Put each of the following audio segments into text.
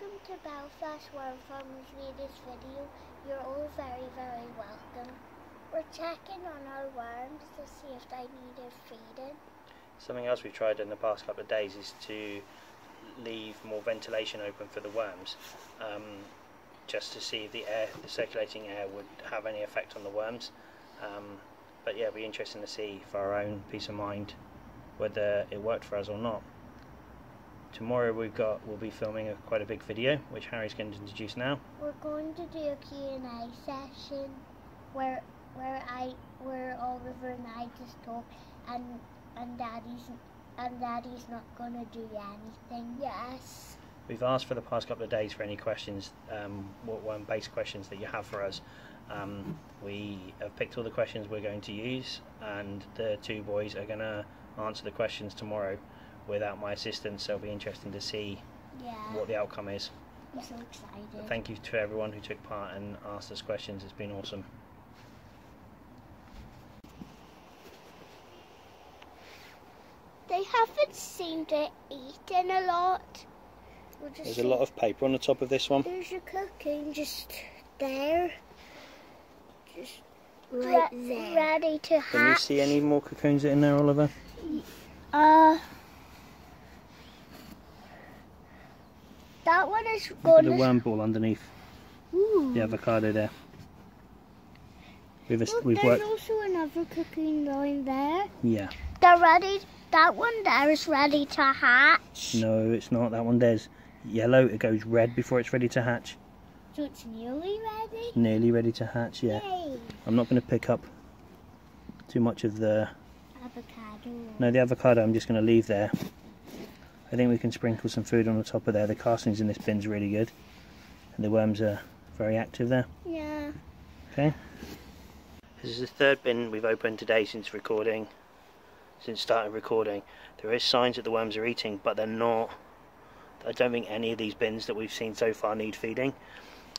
Welcome to Belfast, where I'm from this video. You're all very, very welcome. We're checking on our worms to see if they needed feeding. Something else we've tried in the past couple of days is to leave more ventilation open for the worms, just to see if the circulating air would have any effect on the worms. But yeah, it'll be interesting to see for our own peace of mind whether it worked for us or not. Tomorrow we'll be filming quite a big video, which Harry's going to introduce now. We're going to do a Q&A session where Oliver and I just talk, and Daddy's not going to do anything. Yes. We've asked for the past couple of days for any questions, worm-based questions that you have for us. We have picked all the questions we're going to use, and the two boys are going to answer the questions tomorrow without my assistance, so it'll be interesting to see what the outcome is. I'm so excited. But thank you to everyone who took part and asked us questions. It's been awesome. They haven't seemed to eat in a lot. There's a lot of paper on the top of this one. There's a cocoon just there. Just right there. Ready to hatch. Can you see any more cocoons in there, Oliver? That one is Look good. at the worm ball underneath. Ooh. The avocado there. There's also another cocoon down there. Yeah. They're ready. That one there is ready to hatch. No, it's not. That one there's yellow. It goes red before it's ready to hatch. So it's nearly ready? Nearly ready to hatch, yeah. Yay. I'm not going to pick up too much of the avocado. No, the avocado I'm just going to leave there. I think we can sprinkle some food on the top of there. The castings in this bin's really good, and the worms are very active there. Yeah. Okay. This is the third bin we've opened today since starting recording. There is signs that the worms are eating, but they're not. I don't think any of these bins that we've seen so far need feeding.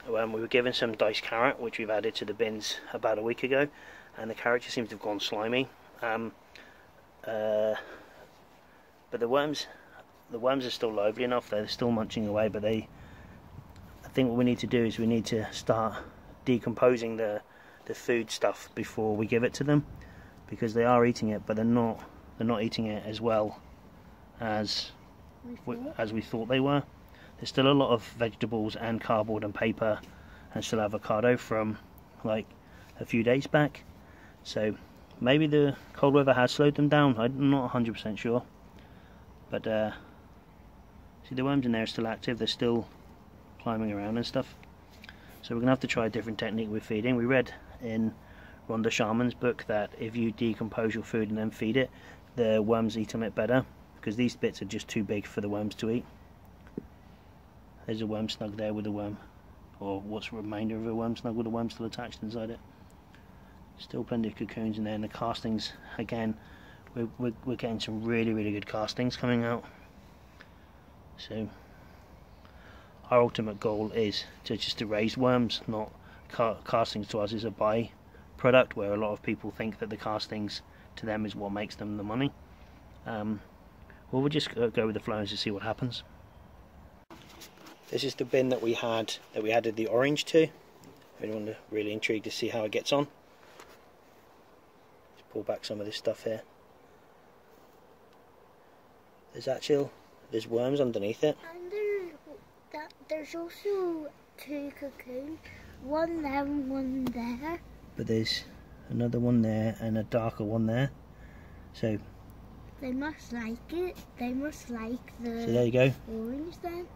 We were given some diced carrot, which we've added to the bins about a week ago, and the carrot just seems to have gone slimy. But the worms are still lively enough. They're still munching away, but I think what we need to do is we need to start decomposing the food stuff before we give it to them, because they are eating it, but they're not eating it as well as we thought they were. There's still a lot of vegetables and cardboard and paper and still avocado from like a few days back, so maybe the cold weather has slowed them down. I'm not 100% sure, but see, the worms in there are still active. They're still climbing around and stuff, so we're gonna have to try a different technique with feeding. We read in Rhonda Sharman's book that if you decompose your food and then feed it, the worms eat on it better, because these bits are just too big for the worms to eat. There's a worm snug there with a worm, or what's the remainder of a worm snug with a worm still attached inside it. Still plenty of cocoons in there, and the castings, again, we're getting some really, really good castings coming out. So our ultimate goal is just to raise worms, not castings. To us is a by-product, where a lot of people think that the castings to them is what makes them the money. Well, we'll just go with the flow and just see what happens. This is the bin that we added the orange to. Anyone really intrigued to see how it gets on? Let's pull back some of this stuff here. There's worms underneath it. And there's also two cocoons, one there and one there. But there's another one there and a darker one there. So they must like it. They must like the so there you go. Orange then.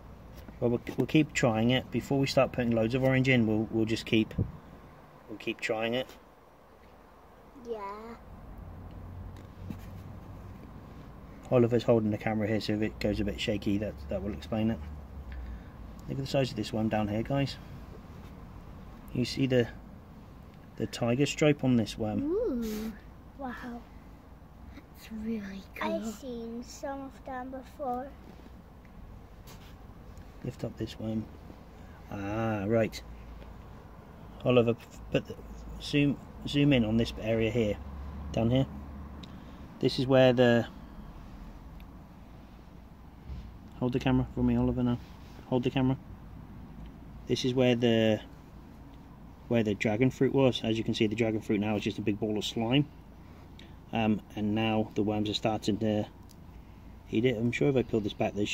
Well, we'll keep trying it. Before we start putting loads of orange in, we'll keep trying it. Yeah. Oliver's holding the camera here, so if it goes a bit shaky, that will explain it. Look at the size of this one down here, guys. You see the tiger stripe on this worm? Ooh, wow. That's really cool. I've seen some of them before. Lift up this worm. Ah, right. Oliver, zoom in on this area here, down here. This is where the Hold the camera for me, Oliver, now. Hold the camera. This is where the dragon fruit was. As you can see, the dragon fruit now is just a big ball of slime. And now the worms are starting to eat it. I'm sure if I pull this back, there's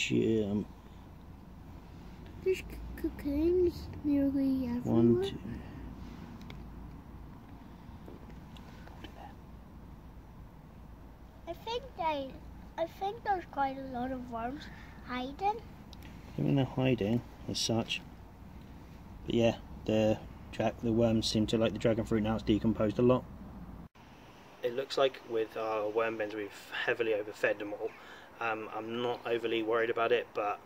cocoons nearly everywhere. One, two. I think there's quite a lot of worms hiding. I mean, they're hiding as such. But yeah, the worms seem to like the dragon fruit now. It's decomposed a lot. It looks like with our worm bins we've heavily overfed them all. I'm not overly worried about it, but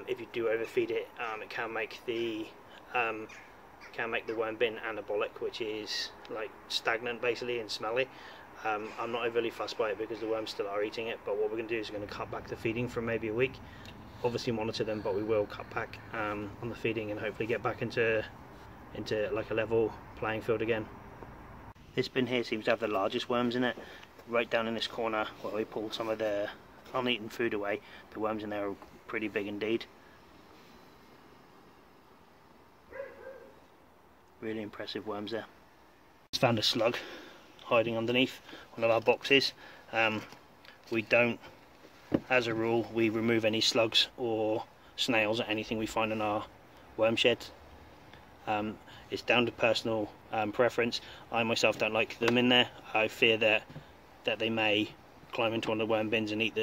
if you do overfeed it, it can make the worm bin anabolic, which is like stagnant basically and smelly. I'm not overly fussed by it because the worms still are eating it, but what we're going to do is we're going to cut back the feeding for maybe a week. Obviously monitor them, but we will cut back on the feeding and hopefully get back into like a level playing field again. This bin here seems to have the largest worms in it. Right down in this corner where we pulled some of the uneaten food away, the worms in there are pretty big indeed. Really impressive worms there. Just found a slug hiding underneath one of our boxes. We don't, as a rule, we remove any slugs or snails or anything we find in our worm shed. It's down to personal preference. I myself don't like them in there. I fear that they may climb into one of the worm bins and eat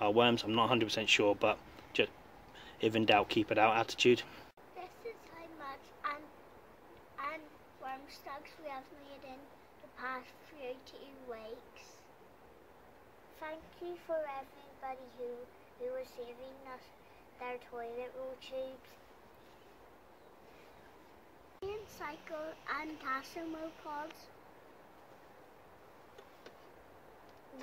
our worms. I'm not 100% sure, but just if in doubt, keep it out attitude. This is how much and worm slugs we have made in the past few 2 weeks. Thank you for everybody who was saving us their toilet roll tubes. Cycle and Tassimo pods.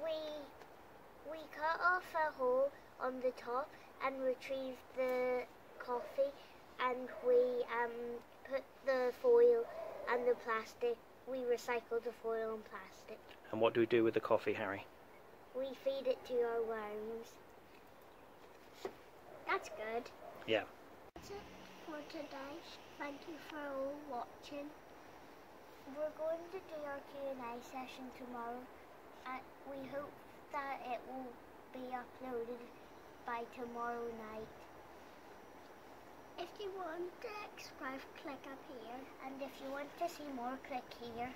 We cut off a hole on the top and retrieved the coffee, and we put the foil and the plastic. We recycled the foil and plastic. And what do we do with the coffee, Harry? We feed it to our worms. That's good. Yeah. That's it for today. Thank you for all watching. We're going to do our Q&A session tomorrow, and we hope that it will be uploaded by tomorrow night. If you want to subscribe, click up here, and if you want to see more, click here.